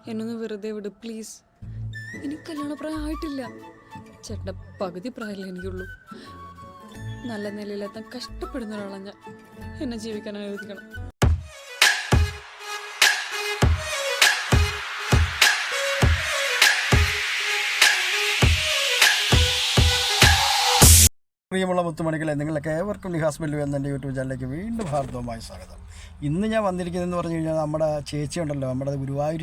എന്നൊന്ന് വെറുതെ വിട് പ്ലീസ്. എനിക്ക് കല്യാണ പ്രായം ആയിട്ടില്ല. ചേട്ടൻ്റെ പകുതി പ്രായമല്ലേ എനിക്കുള്ളൂ. നല്ല നിലയിലെത്താൻ കഷ്ടപ്പെടുന്ന ഒരാളാണ് ഞാൻ. എന്നെ ജീവിക്കാൻ അനുവദിക്കണം. പ്രിയമുള്ള മുത്തുമണികളെ, നിങ്ങൾക്ക് ഏവർക്കും നിഹാസ് ബെല്ലു എന്ന എൻ്റെ യൂട്യൂബ് ചാനലിലേക്ക് വീണ്ടും ഹാർദവമായി സ്വാഗതം. ഇന്ന് ഞാൻ വന്നിരിക്കുന്നതെന്ന് പറഞ്ഞു കഴിഞ്ഞാൽ നമ്മുടെ ചേച്ചി ഉണ്ടല്ലോ, നമ്മുടെ ഗുരുവായൂർ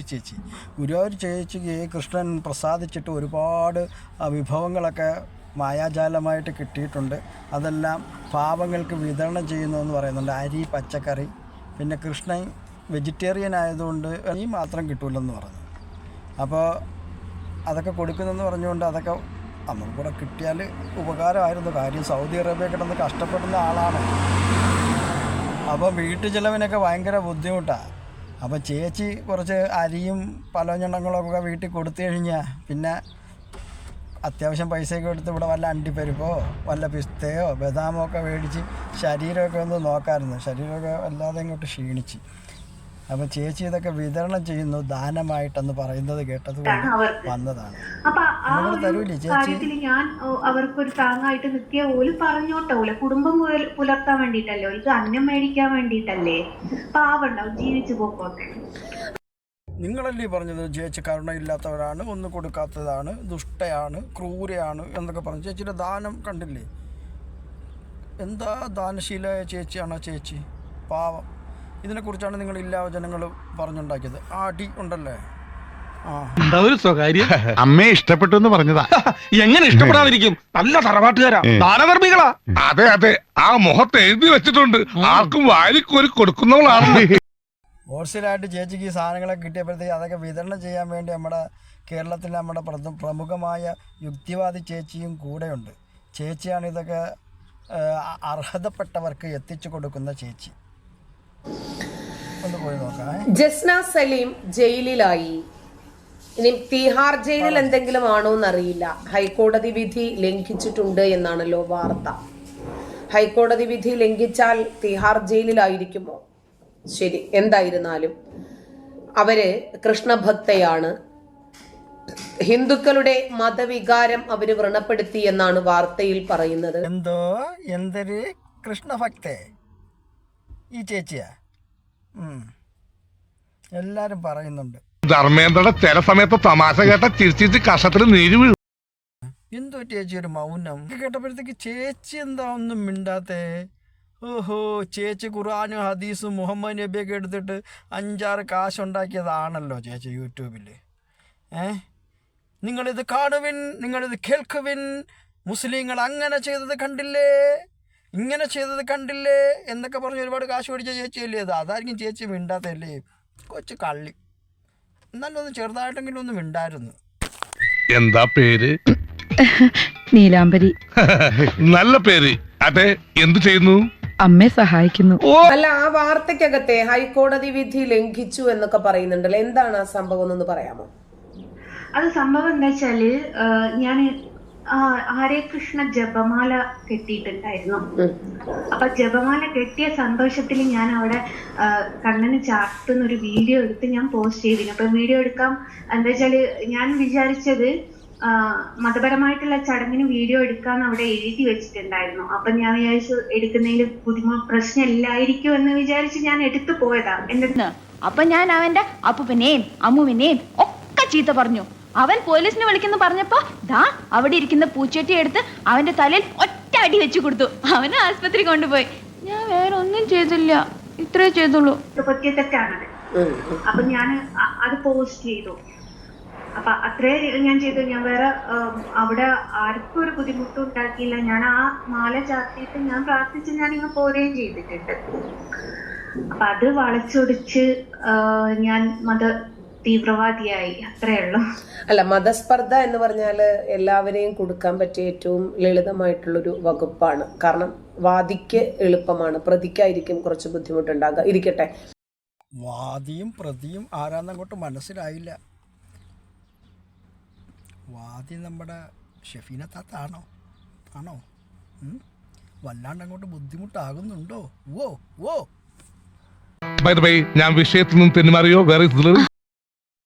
ചേച്ചിക്ക് കൃഷ്ണൻ പ്രസാദിച്ചിട്ട് ഒരുപാട് വിഭവങ്ങളൊക്കെ മായാജാലമായിട്ട് കിട്ടിയിട്ടുണ്ട്. അതെല്ലാം പാവങ്ങൾക്ക് വിതരണം ചെയ്യുന്നതെന്ന് പറയുന്നുണ്ട്. അരി, പച്ചക്കറി. പിന്നെ കൃഷ്ണൻ വെജിറ്റേറിയൻ ആയതുകൊണ്ട് ഈ മാത്രം കിട്ടില്ലെന്ന് പറഞ്ഞു. അപ്പോൾ അതൊക്കെ കൊടുക്കുന്നെന്ന് പറഞ്ഞുകൊണ്ട് അതൊക്കെ നമുക്ക് കൂടെ കിട്ടിയാൽ ഉപകാരമായിരുന്നു. കാര്യം സൗദി അറേബ്യ കിടന്ന് കഷ്ടപ്പെടുന്ന ആളാണ്. അപ്പോൾ വീട്ടു ചിലവിനൊക്കെ ഭയങ്കര ബുദ്ധിമുട്ടാണ്. അപ്പോൾ ചേച്ചി കുറച്ച് അരിയും പലവ്യഞ്ജനങ്ങളൊക്കെ വീട്ടിൽ കൊടുത്തു കഴിഞ്ഞാൽ പിന്നെ അത്യാവശ്യം പൈസയൊക്കെ എടുത്ത് ഇവിടെ വല്ല അണ്ടിപ്പരിപ്പോ വല്ല പിസ്തയോ ബദാമോ ഒക്കെ മേടിച്ച് ശരീരമൊക്കെ ഒന്ന് നോക്കാമായിരുന്നു. ശരീരമൊക്കെ വല്ലാതെ ഇങ്ങോട്ട് ക്ഷീണിച്ച്. അപ്പോൾ ചേച്ചി ഇതൊക്കെ വിതരണം ചെയ്യുന്നു ദാനമായിട്ടെന്ന് പറയുന്നത് കേട്ടത് വന്നതാണ്. തരൂലേ ചേച്ചി? ഞാൻ അവർക്കൊരു താങ്ങായിട്ട് നിൽക്കിയ പോലും പറഞ്ഞോട്ടെ, കുടുംബം പുലർത്താൻ വേണ്ടിട്ടല്ലോ, ഇത് അന്നം മേടിക്കാൻ വേണ്ടിട്ടല്ലേ. പാവണ്ടാവും, ജീവിച്ചു പോക്കോട്ടെ. നിങ്ങളല്ലേ പറഞ്ഞത് ചേച്ചി കരുണയില്ലാത്തവരാണ്, ഒന്നും കൊടുക്കാത്തതാണ്, ദുഷ്ടയാണ്, ക്രൂരയാണ് എന്നൊക്കെ പറഞ്ഞു. ചേച്ചിയുടെ ദാനം കണ്ടില്ലേ? എന്താ ദാനശീലമായ ചേച്ചിയാണോ ചേച്ചി? പാവം. ഇതിനെക്കുറിച്ചാണ് നിങ്ങൾ എല്ലാ ജനങ്ങൾ പറഞ്ഞുണ്ടാക്കിയത്. അടി ഉണ്ടല്ലേ? സ്വകാര്യം അമ്മയെ ഇഷ്ടപ്പെട്ടു എന്ന് പറഞ്ഞതാ. എങ്ങനെ ഇഷ്ടപ്പെടാതിരിക്കും? നല്ല തറവാട്ടുകാരാ, ദാനധർമ്മികളാ. അതെ അതെ, ആ മുഖത്ത് എഴുതി വെച്ചിട്ടുണ്ട്, ആർക്കും വാരിക്കോരി കൊടുക്കുന്നവളാണ്. ഹോൾസെയിലായിട്ട് ചേച്ചിക്ക് ഈ സാധനങ്ങളൊക്കെ കിട്ടിയപ്പോഴത്തേക്ക് അതൊക്കെ വിതരണം ചെയ്യാൻ വേണ്ടി നമ്മുടെ കേരളത്തിലെ നമ്മുടെ പ്രമുഖമായ യുക്തിവാദി ചേച്ചിയും കൂടെയുണ്ട്. ചേച്ചിയാണ് ഇതൊക്കെ അർഹതപ്പെട്ടവർക്ക് എത്തിച്ചു കൊടുക്കുന്ന ചേച്ചി. ഒന്ന് പോയി നോക്കാം. ജസ്ന സലീം ജയിലിലായി. ഇനി തിഹാർ ജയിലിൽ എന്തെങ്കിലും ആണോ എന്നറിയില്ല. ഹൈക്കോടതി വിധി ലംഘിച്ചിട്ടുണ്ട് എന്നാണല്ലോ വാർത്ത. ഹൈക്കോടതി വിധി ലംഘിച്ചാൽ തിഹാർ ജയിലിലായിരിക്കുമോ? ശരി, എന്തായിരുന്നാലും അവര് കൃഷ്ണഭക്തയാണ്. ഹിന്ദുക്കളുടെ മതവികാരം അവര് വ്രണപ്പെടുത്തി എന്നാണ് വാർത്തയിൽ പറയുന്നത്. എന്തോ എന്തൊരു കൃഷ്ണഭക്തേ ഈ ചേച്ചിയാ? എല്ലാരും പറയുന്നുണ്ട്. ധർമ്മേന്ദ്രയുടെ ചില സമയത്ത് തമാശ കേട്ട ചിരിച്ചിരിച്ച് കഷത്തിൽ നീര് വീഴും. എന്തോ ചേച്ചി ഒരു മൗനം കേട്ടപ്പോഴത്തേക്ക് ചേച്ചി എന്താ ഒന്നും മിണ്ടാത്തേ? ഓഹോ, ചേച്ചി ഖുർആനും ഹദീസും മുഹമ്മദ് നബിയൊക്കെ എടുത്തിട്ട് 5-6 കാശുണ്ടാക്കിയതാണല്ലോ ചേച്ചി യൂട്യൂബിൽ. നിങ്ങളിത് കാണുവിൻ, നിങ്ങളിത് കേൾക്കുവിൻ, മുസ്ലിങ്ങൾ അങ്ങനെ ചെയ്തത് കണ്ടില്ലേ, ഇങ്ങനെ ചെയ്തത് കണ്ടില്ലേ എന്നൊക്കെ പറഞ്ഞ് ഒരുപാട് കാശ് മേടിച്ച ചേച്ചിയല്ലേ അത്? അതായിരിക്കും ചേച്ചി മിണ്ടാത്തല്ലേ? കൊച്ചു കള്ളി. എന്നാലും ഒന്ന് ചെറുതായിട്ടെങ്കിലും ഒന്ന് മിണ്ടായിരുന്നു. എന്താ പേര്? നീലാംബരി. നല്ല പേര്. അതെ, എന്ത് ചെയ്യുന്നു? അമ്മയെ സഹായിക്കുന്നു. അല്ല, ആ വാർത്തക്കകത്തെ ഹൈക്കോടതി വിധി ലംഘിച്ചു എന്നൊക്കെ പറയുന്നുണ്ടല്ലോ, എന്താണ് ആ സംഭവം എന്നൊന്ന് പറയാമോ? അത് സംഭവം എന്താ വെച്ചാല്, ഞാൻ ഹരേ കൃഷ്ണ ജപമാല കെട്ടിയിട്ടുണ്ടായിരുന്നു. അപ്പൊ ജപമാല കെട്ടിയ സന്തോഷത്തിൽ ഞാൻ അവിടെ കണ്ണന് ചാർത്തുന്ന ഒരു വീഡിയോ എടുത്ത് ഞാൻ പോസ്റ്റ് ചെയ്തിരുന്നു. അപ്പൊ വീഡിയോ എടുക്കാം എന്താ വെച്ചാല്, ഞാൻ വിചാരിച്ചത് മതപരമായിട്ടുള്ള ചടങ്ങിന് വീഡിയോ എടുക്കാന്ന് അവിടെ എഴുതി വെച്ചിട്ടുണ്ടായിരുന്നു. അപ്പൊ ഞാൻ വിചാരിച്ചു എടുക്കുന്നതിൽ പ്രശ്നം ഇല്ലായിരിക്കും എന്ന് വിചാരിച്ച് ഞാൻ എടുത്തു പോയതാ. എന്റെ അപ്പൊ ഞാൻ അവന്റെ അപ്പൂപ്പനെയും അമ്മുവിനെയും ഒക്കെ ചീത്ത പറഞ്ഞു. അവൻ പോലീസിനെ വിളിക്കുന്നു പറഞ്ഞപ്പോ ദാ അവിടെ ഇരിക്കുന്ന പൂച്ചട്ടി എടുത്ത് അവന്റെ തലയിൽ ഒറ്റ അടി വെച്ചു കൊടുത്തു. അവനെ ആസ്പത്രി കൊണ്ടുപോയി. ഞാൻ വേറെ ഒന്നും ചെയ്തില്ല, ഇത്രേ ചെയ്തുള്ളൂ. തെറ്റാണത്. അപ്പൊ ഞാൻ അത് പോസ്റ്റ് ചെയ്തു. അപ്പൊ അത്രേ ഞാൻ ചെയ്തു. ഞാൻ വേറെ അവിടെ ആർക്കും ഒരു ബുദ്ധിമുട്ടും ഉണ്ടാക്കിയില്ല. ഞാൻ ആ മാല ചാർത്തിയിട്ട് ഞാൻ പ്രാർത്ഥിച്ച് ഞാൻ ഇങ്ങ് പോരുകയും ചെയ്തിട്ടുണ്ട്. അപ്പൊ അത് വളച്ചൊടിച്ച് ഞാൻ തീവ്രവാദിയായി, അത്രേ ഉള്ളൂ. അല്ല, മതസ്പർദ്ധ എന്ന് പറഞ്ഞാൽ എല്ലാവരെയും കൊടുക്കാൻ പറ്റിയ ഏറ്റവും ലളിതമായിട്ടുള്ളൊരു വകുപ്പാണ്. കാരണം വാദിക്ക് എളുപ്പമാണ്, പ്രതിക്കായിരിക്കും കുറച്ച് ബുദ്ധിമുട്ടുണ്ടാകുക. ഇരിക്കട്ടെ, വാദിയും പ്രതിയും ആരാന്നങ്ങോട്ട് മനസ്സിലായില്ല. വാദി നമ്മുടെ ഷെഫീന താത്ത ആണോ? വല്ലാണ്ട് അങ്ങോട്ട് ബുദ്ധിമുട്ടാകുന്നുണ്ടോ? ഞാൻ വിഷയത്തിൽ നിന്നും തെന്നുമാറിയോ? വേറെ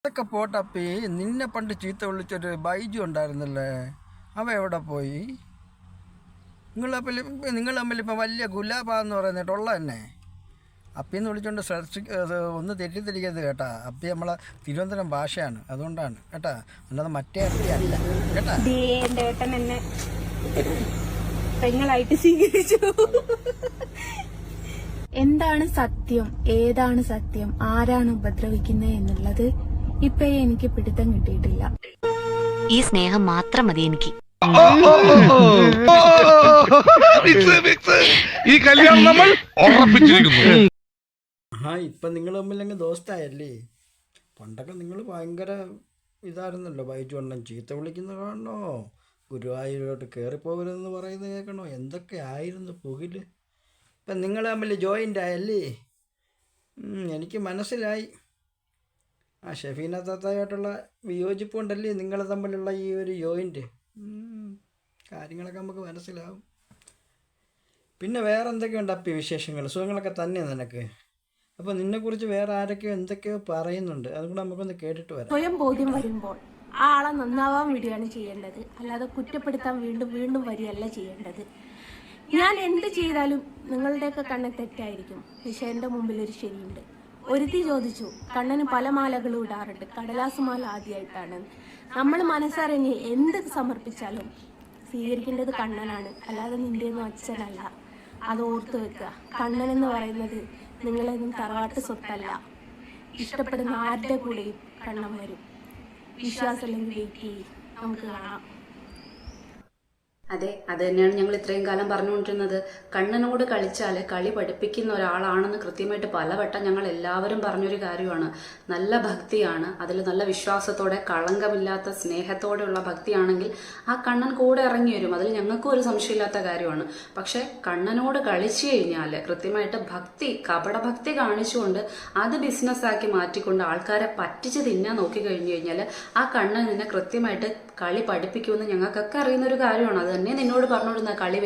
അതൊക്കെ പോട്ടപ്പി, നിന്നെ പണ്ട് ചീത്ത വിളിച്ചൊരു ബൈജു ഉണ്ടായിരുന്നല്ലേ, അവ എവിടെ പോയി? നിങ്ങൾ തമ്മിൽ ഇപ്പം വലിയ ഗുലാബാന്ന് പറയുന്നിട്ടുള്ള തന്നെ. അപ്പിന്ന് വിളിച്ചോണ്ട് ഒന്ന് തെറ്റിദ്ധരിക്കരുത് കേട്ടാ. അപ്പി നമ്മളെ തിരുവനന്തപുരം ഭാഷയാണ്, അതുകൊണ്ടാണ് കേട്ടാ, അല്ലാതെ മറ്റേ അപ്പി അല്ല കേട്ടാ. എന്റെ ഏട്ടൻ എന്നെ പെങ്ങളായിട്ട് സ്വീകരിച്ചു. എന്താണ് സത്യം, ഏതാണ് സത്യം, ആരാണ് ഉപദ്രവിക്കുന്നത് എന്നുള്ളത് ഇപ്പഴേ എനിക്ക് പിടുത്തം കിട്ടിയിട്ടില്ല. ഈ സ്നേഹം മാത്രം മതി എനിക്ക്. ഈ കല്യാണം നമ്മൾ ഉറപ്പിച്ചിരിക്കുന്നു. ഇപ്പം നിങ്ങൾ തമ്മിലങ്ങ് ദോസ്തായല്ലേ. പണ്ടൊക്കെ നിങ്ങൾ ഭയങ്കര ഇതായിരുന്നല്ലോ. ബൈജു അണ്ണൻ ചീത്ത വിളിക്കുന്നത് കാണണോ, ഗുരുവായൂരോട്ട് കയറിപ്പോകരുതെന്ന് പറയുന്നത് കേൾക്കണോ, എന്തൊക്കെ ആയിരുന്നു പുകില്. ഇപ്പം നിങ്ങൾ തമ്മിൽ ജോയിൻ്റ് ആയല്ലേ. എനിക്ക് മനസ്സിലായി. ആ ഷെഫീന താത്തായിട്ടുള്ള വിയോജിപ്പ് കൊണ്ടല്ലേ നിങ്ങൾ തമ്മിലുള്ള ഈ ഒരു ജോയിൻ്റ്. കാര്യങ്ങളൊക്കെ നമുക്ക് മനസ്സിലാവും. പിന്നെ വേറെ എന്തൊക്കെയുണ്ട് അപ്പി വിശേഷങ്ങൾ? സുഖങ്ങളൊക്കെ തന്നെ നിനക്ക്? അപ്പോൾ നിന്നെക്കുറിച്ച് വേറെ ആരൊക്കെയോ എന്തൊക്കെയോ പറയുന്നുണ്ട്, അതുകൂടെ നമുക്കൊന്ന് കേട്ടിട്ട് വരാം. സ്വയം ബോധ്യം വരുമ്പോൾ ആ ആളെ നന്നാവാൻ വേണ്ടിയാണ് ചെയ്യേണ്ടത്, അല്ലാതെ കുറ്റപ്പെടുത്താൻ വീണ്ടും വീണ്ടും വരികയല്ല ചെയ്യേണ്ടത്. ഞാൻ എന്ത് ചെയ്താലും നിങ്ങളുടെയൊക്കെ കണ്ണിൽ തെറ്റായിരിക്കും, പക്ഷെ എൻ്റെ മുമ്പിൽ ഒരു ശരിയുണ്ട്. ഒരുത്തി ചോദിച്ചു, കണ്ണന് പല മാലകളും ഇടാറുണ്ട്, കടലാസ് മാല ആദ്യമായിട്ടാണ്. നമ്മൾ മനസ്സറിഞ്ഞ് എന്ത് സമർപ്പിച്ചാലും സ്വീകരിക്കേണ്ടത് കണ്ണനാണ്, അല്ലാതെ നിൻ്റെയൊന്നും അച്ഛനല്ല. അത് ഓർത്ത് വെക്കുക. കണ്ണൻ എന്ന് പറയുന്നത് നിങ്ങളെയൊന്നും തറവാട്ട് സ്വത്തല്ല. ഇഷ്ടപ്പെടുന്ന ആരുടെ കൂടെയും കണ്ണൻ വരും. വിശ്വാസമില്ലെങ്കിൽ വെയിറ്റ് ചെയ്യും, നമുക്ക് കാണാം. അതെ, അത് തന്നെയാണ് ഞങ്ങൾ ഇത്രയും കാലം പറഞ്ഞുകൊണ്ടിരുന്നത്. കണ്ണനോട് കളിച്ചാൽ കളി പഠിപ്പിക്കുന്ന ഒരാളാണെന്ന് കൃത്യമായിട്ട് പലവട്ടം ഞങ്ങൾ എല്ലാവരും പറഞ്ഞൊരു കാര്യമാണ്. നല്ല ഭക്തിയാണ്, അതിൽ നല്ല വിശ്വാസത്തോടെ കളങ്കമില്ലാത്ത സ്നേഹത്തോടെയുള്ള ഭക്തിയാണെങ്കിൽ ആ കണ്ണൻ കൂടെ ഇറങ്ങി വരും. അതിൽ ഞങ്ങൾക്കും ഒരു സംശയമില്ലാത്ത കാര്യമാണ്. പക്ഷെ കണ്ണനോട് കളിച്ചു കഴിഞ്ഞാൽ കൃത്യമായിട്ട് ഭക്തി, കപടഭക്തി കാണിച്ചുകൊണ്ട് അത് ബിസിനസ്സാക്കി മാറ്റിക്കൊണ്ട് ആൾക്കാരെ പറ്റിച്ച് തിന്നാൻ നോക്കി കഴിഞ്ഞു കഴിഞ്ഞാൽ ആ കണ്ണൻ നിന്നെ കൃത്യമായിട്ട് കളി പഠിപ്പിക്കുമെന്ന് ഞങ്ങൾക്കൊക്കെ അറിയുന്ന ഒരു കാര്യമാണ്. അത് തന്നെ നിന്നോട് പറഞ്ഞുകൊണ്ടിരുന്ന കളി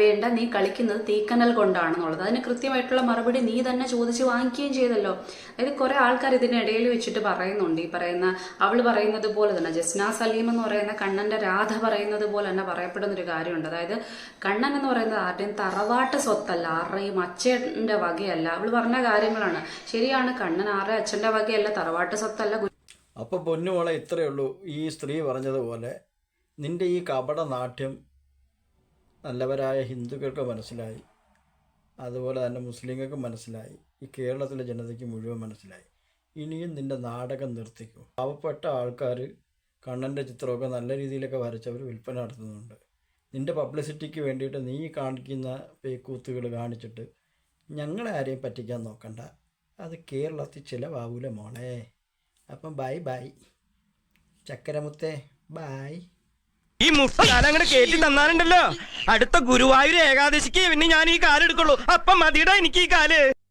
വേണ്ട, നീ കളിക്കുന്നത് തീക്കനൽ കൊണ്ടാണെന്നുള്ളത്. അതിന് കൃത്യമായിട്ടുള്ള മറുപടി നീ തന്നെ ചോദിച്ച് വാങ്ങിക്കുകയും ചെയ്തല്ലോ. അതായത് കുറെ ആൾക്കാർ ഇതിനിടയിൽ വെച്ചിട്ട് പറയുന്നുണ്ട്, ഈ പറയുന്ന അവള് പറയുന്നത് പോലെ തന്നെ, ജസ്ന സലീം എന്ന് പറയുന്ന കണ്ണന്റെ രാധ പറയുന്നത് പോലെ തന്നെ പറയപ്പെടുന്ന ഒരു കാര്യമുണ്ട്. അതായത് കണ്ണൻ എന്ന് പറയുന്നത് ആരുടെയും തറവാട്ട് സ്വത്തല്ല, ആരുടെയും അച്ഛന്റെ വകയല്ല. അവള് പറഞ്ഞ കാര്യങ്ങളാണ് ശരിയാണ്. കണ്ണൻ ആരുടെ അച്ഛന്റെ വകയല്ല, തറവാട്ട് സ്വത്തല്ല. അപ്പോൾ പൊന്നുമോളെ ഇത്രയേ ഉള്ളൂ. ഈ സ്ത്രീ പറഞ്ഞതുപോലെ നിൻ്റെ ഈ കപട നാട്യം നല്ലവരായ ഹിന്ദുക്കൾക്ക് മനസ്സിലായി, അതുപോലെ തന്നെ മുസ്ലിങ്ങൾക്ക് മനസ്സിലായി, ഈ കേരളത്തിലെ ജനതയ്ക്ക് മുഴുവൻ മനസ്സിലായി. ഇനിയും നിൻ്റെ നാടകം നിർത്തിക്കും. പാവപ്പെട്ട ആൾക്കാർ കണ്ണൻ്റെ ചിത്രമൊക്കെ നല്ല രീതിയിലൊക്കെ വരച്ചവർ വിൽപ്പന നടത്തുന്നുണ്ട്. നിൻ്റെ പബ്ലിസിറ്റിക്ക് വേണ്ടിയിട്ട് നീ കാണിക്കുന്ന പേക്കൂത്തുകൾ കാണിച്ചിട്ട് ഞങ്ങളെ ആരെയും പറ്റിക്കാൻ നോക്കണ്ട. അത് കേരളത്തിൽ ചിലവാവൂല മോളെ. അപ്പം ബൈ ബൈ ചക്കരമുത്തേ, ബൈ. ഈ മുസ്കാലം അങ്ങനെ കേട്ടി തന്നാലുണ്ടല്ലോ, അടുത്ത ഗുരുവായൂർ ഏകാദശിക്ക് പിന്നെ ഞാൻ ഈ കാലെടുക്കുള്ളൂ. അപ്പം മതിയുടെ എനിക്ക് ഈ കാല്.